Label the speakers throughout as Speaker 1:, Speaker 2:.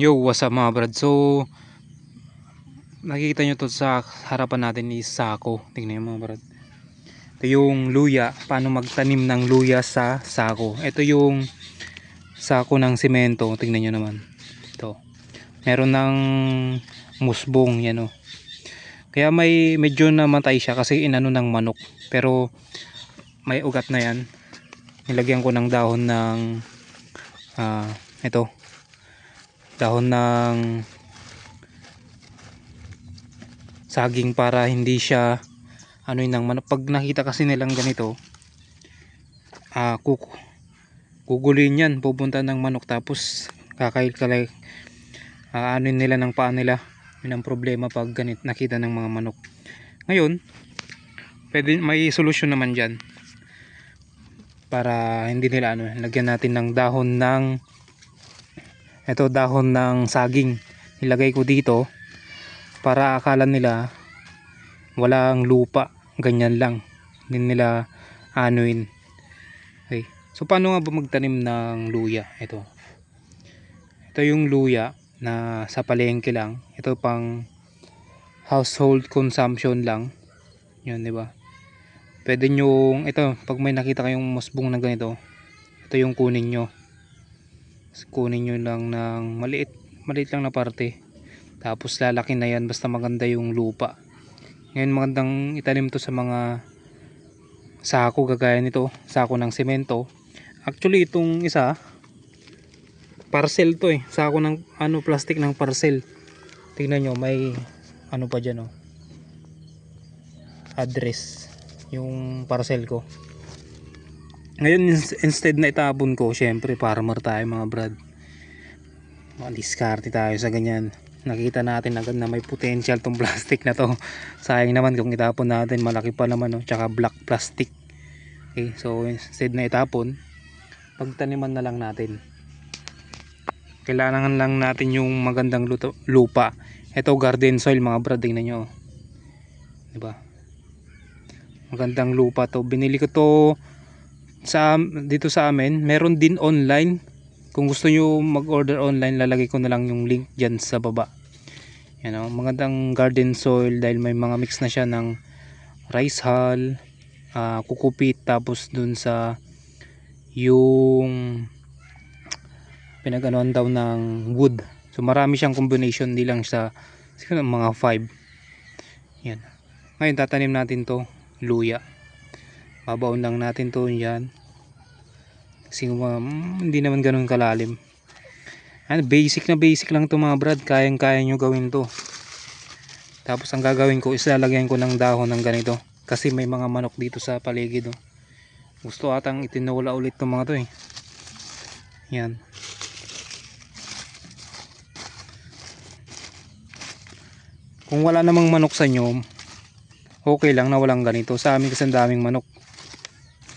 Speaker 1: Yo, what's up mga brad? So, nakikita nyo to sa harapan natin is sako. Tingnan nyo mga brad. Ito yung luya. Paano magtanim ng luya sa sako. Ito yung sako ng simento. Tingnan nyo naman. Ito. Meron ng musbong. Yan o. Kaya medyo namatay siya kasi inano ng manok. Pero may ugat na yan. Nilagyan ko ng dahon ng ito. Dahon ng saging para hindi siya ano yun ng manok. Pag nakita kasi nilang ganito guguluhin yan, pupunta ng manok tapos kakail ano nila ng paa nila. Yun ang problema pag ganit nakita ng mga manok. Ngayon pwede, may solusyon naman dyan para hindi nila ano. Lagyan natin ng dahon ng dahon ng saging. Nilagay ko dito para akala nila walang lupa, ganyan lang, hindi nila anuin. Okay. So paano nga ba magtanim ng luya? Ito yung luya na sa palengke lang. Ito pang household consumption lang. Yun, di ba? Pwede nyo, ito pag may nakita kayong musbong na ganito, ito yung kunin nyo lang ng maliit lang na parte. Tapos lalaki na yan basta maganda yung lupa. Ngayon magandang itanim to sa mga sako kagaya nito, sako ng semento. Actually itong isa parcel to eh, sako ng plastic ng parcel. Tingnan nyo may ano pa dyan address yung parcel ko. Ngayon instead na itabon ko, syempre farmer tayo mga brad, diskarte tayo sa ganyan. Nakita natin agad na may potential tong plastic na to. Sayang naman kung itapon natin, malaki pa naman tsaka black plastic. Okay, so instead na itapon, pagtaniman na lang natin. Kailangan lang natin yung magandang lupa. Ito garden soil mga brad, tingnan nyo, diba? Magandang lupa to. Binili ko to dito sa amin. Meron din online. Kung gusto nyo mag-order online, lalagay ko na lang yung link dyan sa baba. Yan o, magandang garden soil dahil may mga mix na siya ng rice hull, kukupit, tapos dun sa yung pinag-anoan daw ng wood. So marami siyang combination, di lang sa siguro mga 5. Yan. Ngayon tatanim natin to luya. Babaon lang natin to yan. Kasi hindi naman ganun kalalim. Basic na basic lang to mga brad. Kayang-kaya nyo gawin to. Tapos ang gagawin ko is lalagyan ko ng dahon ng ganito. Kasi may mga manok dito sa paligid. Gusto atang itinula ulit to mga to eh. Yan. Kung wala namang manok sa inyo, okay lang na walang ganito. Sa amin kasi ang daming manok.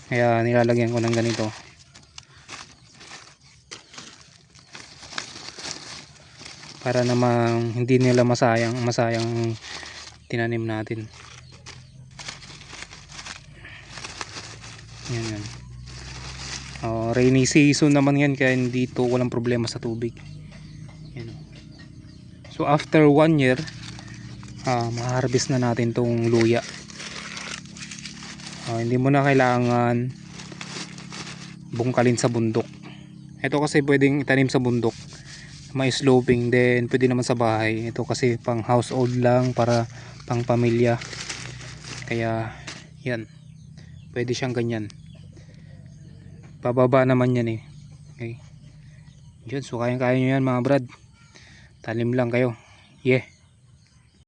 Speaker 1: Kaya nilalagyan ko ng ganito. Para namang hindi nila masayang tinanim natin. Yan. Rainy season naman yan, kaya hindi to walang problema sa tubig. Yan. So after 1 year, ma-harvest na natin tong luya. Hindi mo na kailangan bungkalin sa bundok. Ito kasi pwedeng itanim sa bundok, may sloping, then pwede naman sa bahay. Ito kasi pang household lang, para pang pamilya. Kaya yan, pwede siyang ganyan. Pababa naman yan eh. Okay. Yun, so kaya nyo yan mga brad. Tanim lang kayo. Yeah.